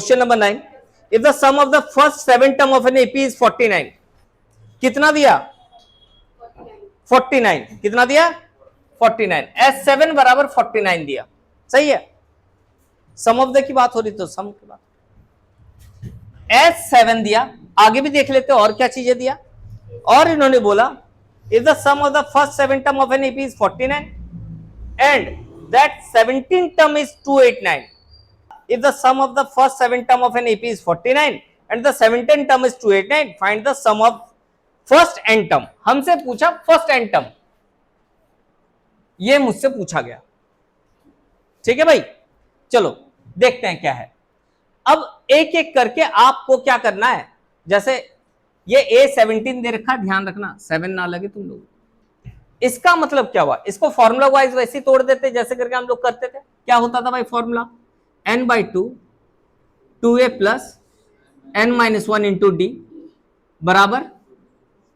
Question number 9, if the sum of the first 7 term of an AP is 49, कितना दिया 49, कितना दिया 49, S7 बराबर 49 दिया, सही है। सम ऑफ द की बात हो रही तो सम की बात, S7 दिया, आगे भी देख लेते और क्या चीजें दिया। और इन्होंने बोला if the sum of the first 7 term of an AP is 49 and that 17 term is 289, if the sum of the first 7 term of an AP is 49 and the 17 term is 289, find the sum of first n term। हमसे पूछा first n term, ये मुझसे पूछा गया, ठीक है भाई। चलो देखते हैं क्या है। अब एक एक करके आपको क्या करना है, जैसे ये A17 दे रखा, ध्यान रखना 7 ना लगे तुम लोग। इसका मतलब क्या हुआ, इसको फॉर्मूला वाइज वैसे ही तोड़ देते जैसे करके हम लोग करते थे। क्या होता था भाई formula, n/2 2a plus n-1 into D बराबर,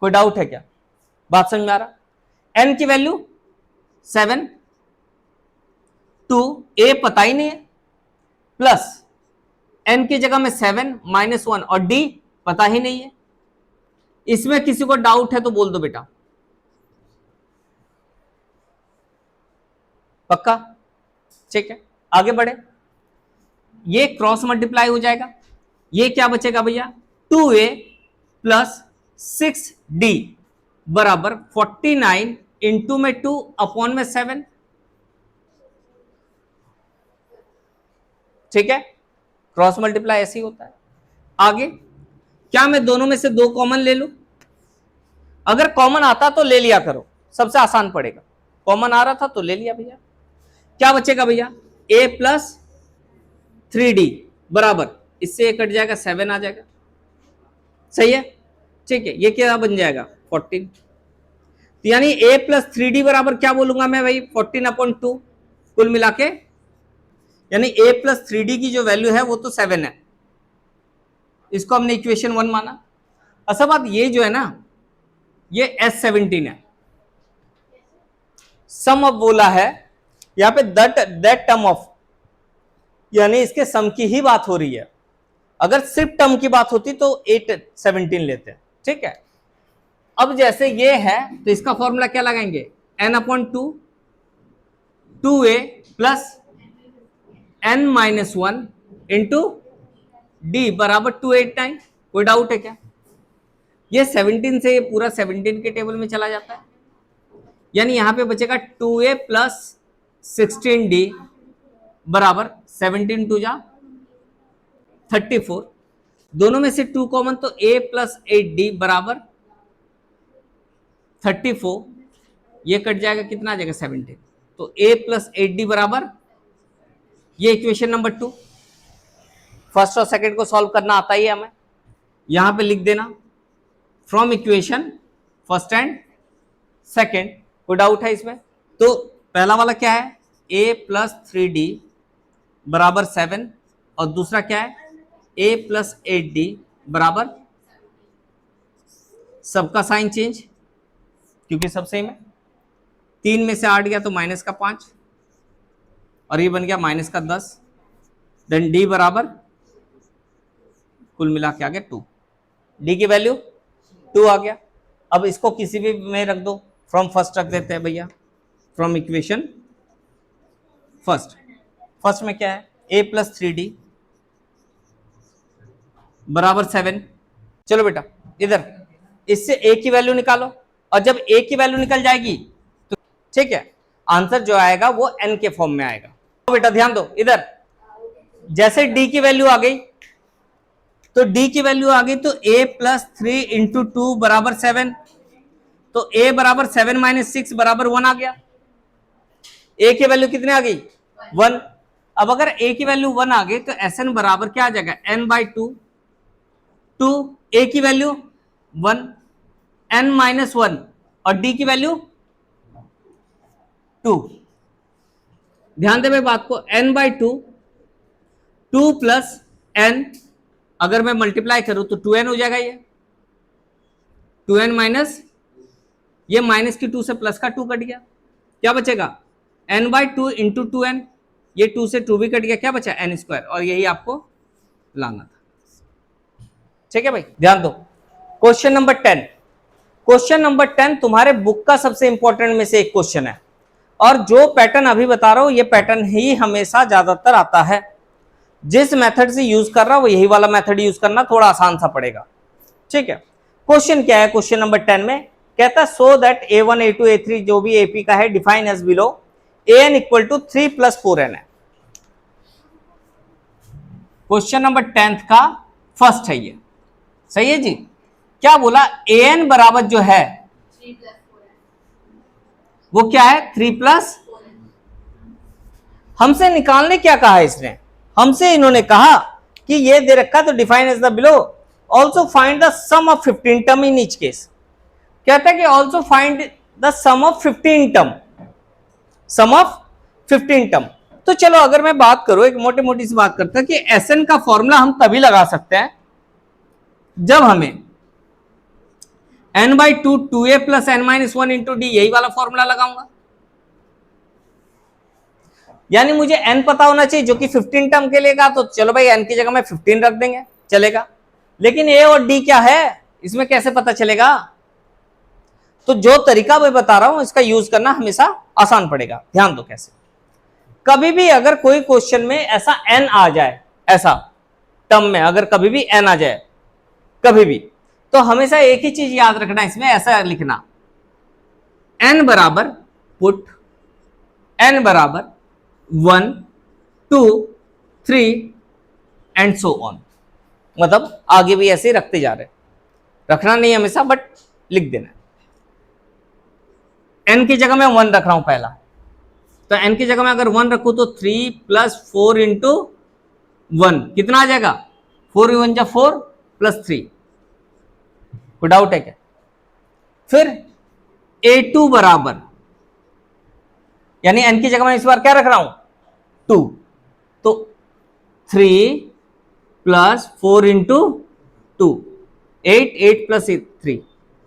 कोई डाउट है क्या, बात समझ में आ रहा। n की वैल्यू 7, 2 a पता ही नहीं है, प्लस n की जगह में 7 -1 और d पता ही नहीं है। इसमें किसी को डाउट है तो बोल दो बेटा, पक्का, ठीक है। आगे बढ़े, ये क्रॉस मल्टीप्लाई हो जाएगा, ये क्या बचेगा भैया 2a प्लस 6d बराबर 49 इंटू में 2 अपॉन में 7, ठीक है। क्रॉस मल्टीप्लाई ऐसे ही होता है। आगे क्या मैं दोनों में से 2 कॉमन ले लूं, अगर कॉमन आता तो ले लिया करो, सबसे आसान पड़ेगा। कॉमन आ रहा था तो ले लिया भैया, क्या बचेगा भैया a प्लस 3d बराबर, इससे कट जाएगा 7 आ जाएगा, सही है, ठीक है। ये क्या बन जाएगा 14, तो यानी a प्लस 3d बराबर क्या बोलूंगा मैं भाई 14/2 कुल मिला के, यानी a प्लस 3d की जो वैल्यू है वो तो 7 है, इसको हमने इक्वेशन 1 माना। असल बात ये जो है ना, ये S17 है। सम ऑफ बोला है यहां पे, दैट टर्म ऑफ, यानी इसके सम की ही बात हो रही है। अगर सिर्फ टर्म की बात होती तो 8/17 लेते हैं, ठीक है। अब जैसे ये है तो इसका फॉर्मूला क्या लगाएंगे, n/2 2a plus n-1 into D बराबर 289, कोई डाउट है क्या। ये 17 से ये पूरा 17 के टेबल में चला जाता है, यानी यहां पे बचेगा 2a प्लस 16d बराबर 17 2 जा 34, दोनों में से 2 कॉमन तो a प्लस 8d बराबर 34, ये कट जाएगा कितना आ जाएगा 17, तो a प्लस 8d बराबर, ये इक्वेशन नंबर 2। फर्स्ट और सेकंड को सॉल्व करना आता ही है हमें, यहां पे लिख देना from equation first and second, कोई डाउट है इसमें। तो पहला वाला क्या है a प्लस 3d बराबर 7, और दूसरा क्या है a प्लस 8d बराबर, सबका साइन चेंज क्योंकि सब सेम है, 3 में से 8 गया तो माइनस का 5 और ये बन गया माइनस का 10, देन d बराबर कुल मिला के आ गया 2, d की वैल्यू 2 आ गया। अब इसको किसी भी में रख दो, फ्रॉम फर्स्ट रख देते हैं भैया, फ्रॉम इक्वेशन फर्स्ट। फर्स्ट में क्या है a प्लस 3d बराबर 7, चलो बेटा इधर इससे a की वैल्यू निकालो, और जब a की वैल्यू निकल जाएगी तो ठीक है आंसर जो आएगा वो n के फॉर्म में आएगा। तो बेटा ध्यान दो, इधर जैसे d की वैल्यू आ गई तो d की वैल्यू आ गई तो a प्लस 3 इंटू 2 बराबर 7, तो a बराबर 7 माइनस 6 बराबर 1 आ गया। a की वैल्यू कितने आ गई 1। अब अगर a की वैल्यू 1 आ गई तो Sn बराबर क्या आ जाएगा n/2, 2 a की वैल्यू 1 n-1 और d की वैल्यू 2। ध्यान दे मेरी बात को, n/2 2 प्लस n, अगर मैं मल्टीप्लाई करूं तो 2n हो जाएगा, ये 2n माइनस, ये माइनस की 2 से प्लस का 2 कट गया, क्या बचेगा n/2 इंटू 2n, ये 2 से 2 भी कट गया, क्या बचा n स्क्वायर, और यही आपको लाना था। ठीक है भाई, ध्यान दो। क्वेश्चन नंबर 10, क्वेश्चन नंबर 10 तुम्हारे बुक का सबसे इंपॉर्टेंट में से एक क्वेश्चन है, और जो पैटर्न अभी बता रहा हूं ये पैटर्न ही हमेशा ज्यादातर आता है। जिस मेथड से यूज कर रहा हूं वो यही वाला मेथड यूज करना, थोड़ा आसान सा पड़ेगा। ठीक है, क्वेश्चन क्या है? क्वेश्चन नंबर 10 में कहता है so that A1 A2 A3 जो भी एपी का है define as below, an equal to 3 + 4n है। क्वेश्चन नंबर 10 का फर्स्ट है ये, सही है जी। क्या बोला? an बराबर जो है 3 + 4n, वो क्या है? 3 + हमसे निकालने क्या कहा है इसने? हमसे इन्होंने कहा कि ये दे रखा तो define as the below, also find the sum of 15 term in each case. कहता है कि also find the sum of 15 term, sum of 15 term. तो चलो अगर मैं बात करूं, एक मोटी मोटी सी बात करता है कि Sn का फॉर्मूला हम तभी लगा सकते हैं जब हमें n/2 2a + n - 1 × d, यही वाला फॉर्मूला लगाऊंगा। यानी मुझे n पता होना चाहिए जो कि 15 टर्म के लिए का, तो चलो भाई n की जगह में 15 रख देंगे, चलेगा। लेकिन a और d क्या है इसमें कैसे पता चलेगा? तो जो तरीका मैं बता रहा हूं इसका यूज करना हमेशा आसान पड़ेगा। ध्यान दो कैसे। कभी भी अगर कोई क्वेश्चन में ऐसा n आ जाए, ऐसा टर्म में अगर कभी भी n आ जाए कभी भी, तो हमेशा एक ही चीज याद रखना, इसमें ऐसा लिखना n बराबर पुट n बराबर 1 2 3 एंड सो ऑन। मतलब आगे भी ऐसे ही रखते जा रहे, रखना नहीं हमेशा बट लिख देना। n की जगह मैं 1 रख रहा हूं पहला, तो n की जगह में अगर 1 रखूं तो 3 + 4 × 1 कितना आ जाएगा? 4 × 1 = 4 + 3। कोई डाउट है क्या? फिर a2 बराबर, यानी n की जगह में इस बार क्या रख रहा हूं? 2, तो 3 + 4 × 2 8 8 + 3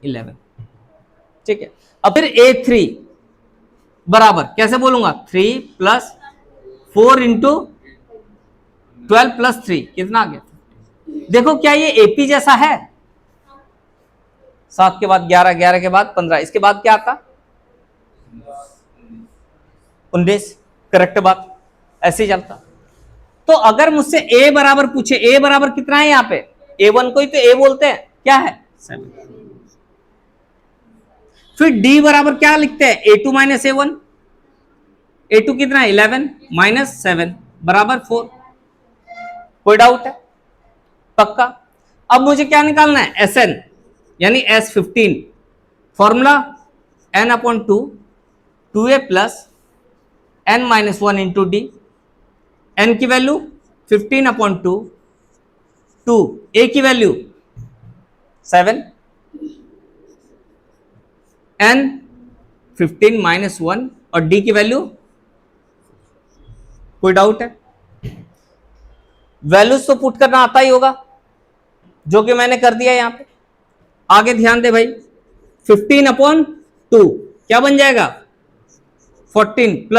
11। ठीक है, अब फिर a3 बराबर कैसे बोलूंगा? 3 + 4 × 12 + 3 कितना आ गया? देखो क्या ये एपी जैसा है? 7 के बाद 11, 11 के बाद 15, इसके बाद क्या आता? 19। करेक्ट बात, ऐसे ही चलता। तो अगर मुझसे a बराबर पूछे, a बराबर कितना है? यहाँ पे a1 को ही तो a बोलते हैं, क्या है? 7। फिर d बराबर क्या लिखते हैं? a2 - a1। a2 कितना है? 11 - 7 बराबर 4। कोई डाउट है? पक्का। अब मुझे क्या निकालना है? Sn यानी S15, formula n/2 2a + n - 1 × d। n की वैल्यू 15/2, 2 a की वैल्यू 7, n 15 - 1 और d की वैल्यू। कोई डाउट है? वैल्यूज तो पुट करना आता ही होगा, जो कि मैंने कर दिया यहां पे। आगे ध्यान दे भाई, 15/2 क्या बन जाएगा? 14 +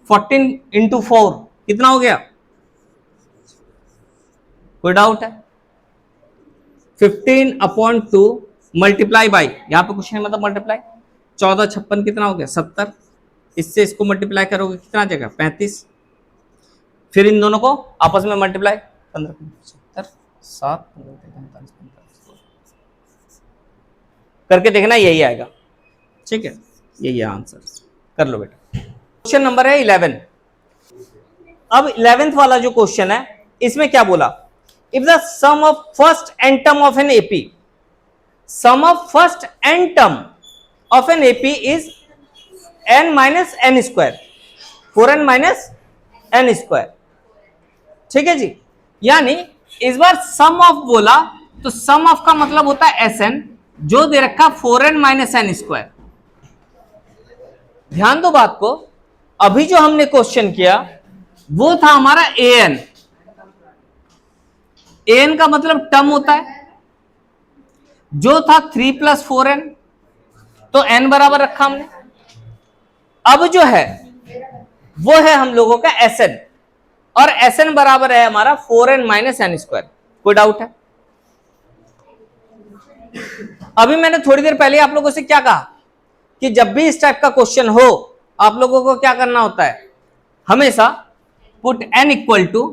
14 × 4 कितना हो गया? कोई डाउट है? 15/2 मल्टीप्लाई बाई, यहां पे कुछ नहीं मतलब मल्टीप्लाई, 14 56 कितना हो गया? 70। इससे इसको मल्टीप्लाई करोगे कितना आ जाएगा? 35। फिर इन दोनों को आपस में मल्टीप्लाई, 15 70 7 करके देखना, यही आएगा। ठीक है, यही है आंसर। कर लो बेटा। क्वेश्चन नंबर है 11। अब 11th वाला जो क्वेश्चन है इसमें क्या बोला? If the sum of first n term of an AP, sum of first n term of an AP is n - n², 4n - n²। ठीक है जी। यानी इस बार सम ऑफ बोला तो सम ऑफ का मतलब होता है Sn, जो दे रखा 4n - n²। ध्यान दो बात को, अभी जो हमने क्वेश्चन किया वो था हमारा an। an का मतलब टर्म होता है, जो था 3 + 4n, तो n बराबर रखा हमने। अब जो है वो है हम लोगों का Sn। और Sn बराबर है हमारा 4n माइनस एन स्क्वायर। कोई डाउट है? अभी मैंने थोड़ी देर पहले आप लोगों से क्या कहा कि जब भी इस टाइप का क्वेश्चन हो आप लोगों को क्या करना होता है, हमेशा पुट n इक्वल टू,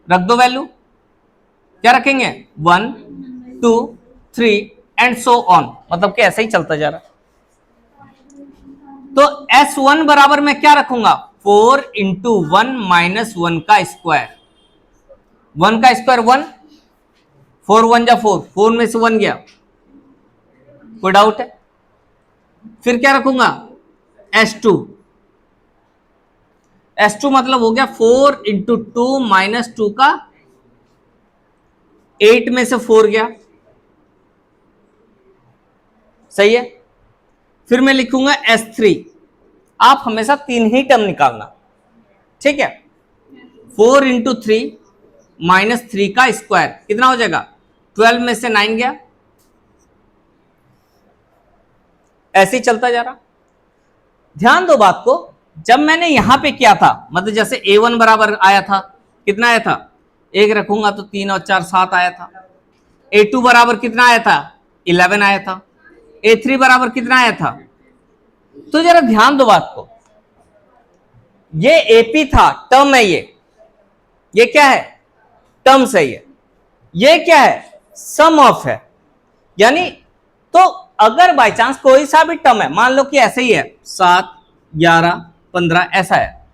रख दो वैल्यू, क्या रखेंगे 1 2 3 एंड सो ऑन, मतलब कि ऐसे ही चलता जा रहा। तो S1 बराबर मैं क्या रखूंगा 4 इंटू 1 माइनस 1 का स्क्वायर, 1 का स्क्वायर 1, 4 1 जा 4, 4 में से 1 गया। कोई डाउट है? फिर क्या रखूंगा S2, S2 मतलब हो गया 4 इंटू 2 माइनस 2 का 8 में से 4 गया, सही है। फिर मैं लिखूंगा S3, आप हमेशा 3 ही टर्म निकालना, ठीक है। 4 इंटू 3 माइनस 3 का स्क्वायर कितना हो जाएगा, 12 में से 9 गया, ऐसे ही चलता जा रहा। ध्यान दो बात को, जब मैंने यहां पे किया था, मतलब जैसे A1 बराबर आया था, कितना आया था, एक रखूंगा तो 3 और 4 7 आया था। A2 बराबर कितना आया था, 11 आया था। A3 बराबर कितना आया था। तो जरा ध्यान दो बात को, ये AP था, टर्म है, ये क्या है, टर्म सही है। ये क्या है, सम ऑफ है। यानी तो अगर बाय चांस कोई सा भी टर्म है, मान लो कि ऐसे ही है 7 11 15 ऐसा है,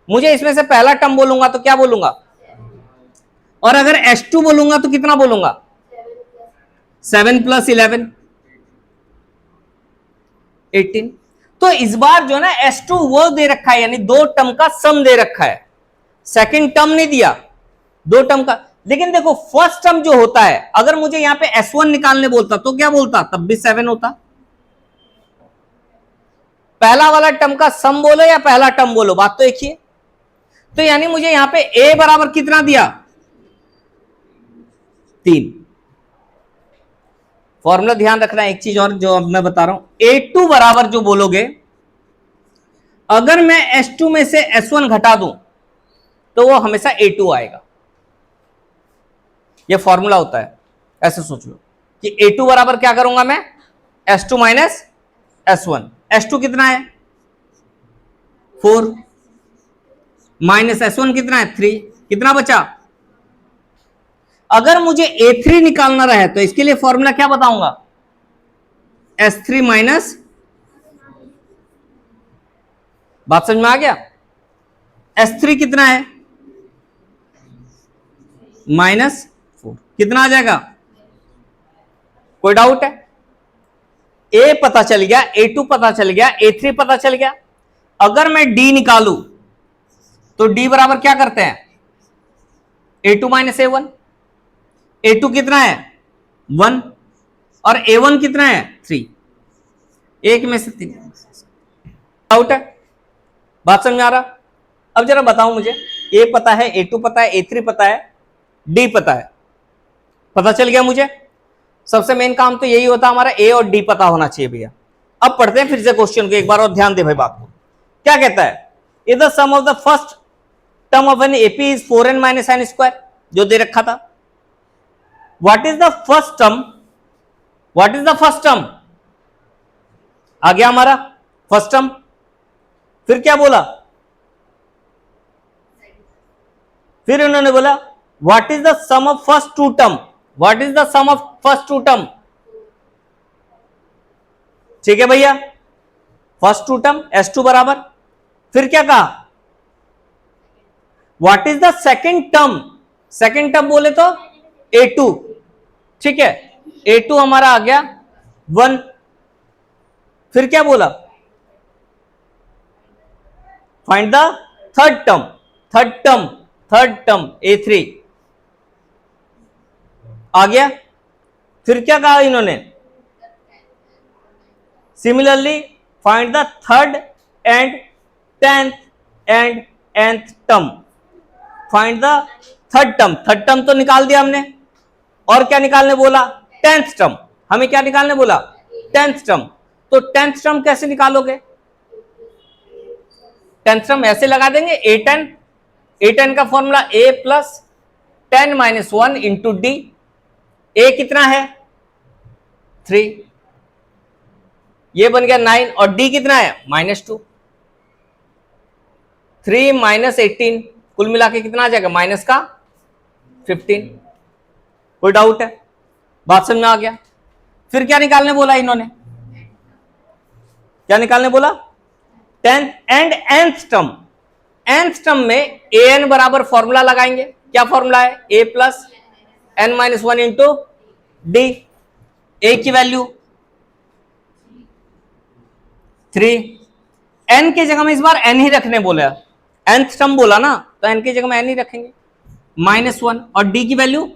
मुझे इसमें से पहला टर्म बोलूंगा तो क्या बोलूंगा, और अगर S2 बोलूंगा तो कितना बोलूंगा 7 प्लस 11 18। तो इस बार जो ना S2 वो दे रखा है, यानी 2 टर्म का सम दे रखा है, सेकंड टर्म नहीं दिया, 2 टर्म का। लेकिन देखो फर्स्ट टर्म जो होता है, अगर मुझे यहां पे S1 निकालने बोलता तो क्या बोलता, तब भी 7 होता। पहला वाला टर्म का सम बोलो या पहला टर्म बोलो, बात तो एक ही है। तो यानी मुझे यहां पे A बराबर कितना दिया 3। फॉर्मूला ध्यान रखना, एक चीज और जो अब मैं बता रहा हूं, A2 बराबर जो बोलोगे, अगर मैं S2 में से S1 घटा दूं तो वो हमेशा A2 आएगा। ये फॉर्मूला होता है, ऐसे सोच लो कि A2 बराबर क्या करूंगा मैं, S2 माइनस S1। S2 कितना है 4 माइनस S1 कितना है 3, कितना बचा। अगर मुझे A3 निकालना रहे तो इसके लिए फॉर्मूला क्या बताऊंगा, S3 माइनस, बात समझ में आ गया। S3 कितना है माइनस 4, कितना आ जाएगा, कोई डाउट है। A पता चल गया, A2 पता चल गया, A3 पता चल गया। अगर मैं D निकालू तो D बराबर क्या करते हैं A2 माइनस A1। A2 कितना है 1 और A1 कितना है 3, एक में से 3। डाउट है, बात समझ में आ रहा। अब जरा बताओ मुझे, A पता है, A2 पता है, A3 पता है, D पता है, पता चल गया मुझे। सबसे मेन काम तो यही होता है हमारा, A और D पता होना चाहिए भैया। अब पढ़ते हैं फिर से क्वेश्चन को एक बार और ध्यान दे भाई बात को। क्या कहता है, if the sum of the first term of an AP is 4n minus n square, जो दे रखा था। What is the first term, what is the first term, आ गया हमारा फर्स्ट टर्म। फिर क्या बोला, फिर उन्होंने बोला what is the sum of first 2 term, what is the sum of first 2 term. ठीक है भैया, फर्स्ट 2 टर्म S2 बराबर, फिर क्या कहा what is the second term, second term बोले तो A2, ठीक है, A2 हमारा आ गया 1। फिर क्या बोला, find the third term, third term, third term A3 आ गया। फिर क्या कहा इन्होंने, similarly find the third and 10th and nth term, find the third term. Third term तो निकाल दिया हमने, और क्या निकालने बोला 10th टर्म, हमें क्या निकालने बोला 10th टर्म। तो 10th टर्म कैसे निकालोगे, 10th टर्म ऐसे लगा देंगे, A10 का formula A plus 10 minus 1 into D. A कितना है 3, ये बन गया 9 और D कितना है -2। 3 माइनस 18 कुल मिला के कितना आ जाएगा माइनस का 15। कोई डाउट है? बात समझ में आ गया? फिर क्या निकालने बोला इन्होंने, क्या निकालने बोला? 10th and nth term. nth term में an बराबर फॉर्मूला लगाएंगे। क्या फॉर्मूला है? a plus n minus 1 into D. a की वैल्यू 3, n की जगह में इस बार n ही रखने बोला, nth टर्म बोला ना, तो n की जगह में n ही रखेंगे -1 और d की वैल्यू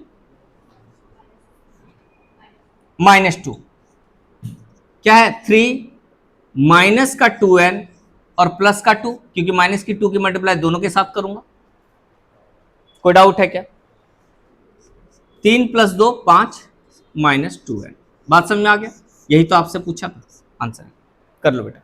-2। क्या है 3 माइनस का 2n और प्लस का 2, क्योंकि माइनस की 2 की मल्टीप्लाई दोनों के साथ करूंगा। कोई डाउट है क्या? 3 + 2 5 -2n। बात समझ में आ गया? यही तो आपसे पूछा था, आंसर कर लो बेटा।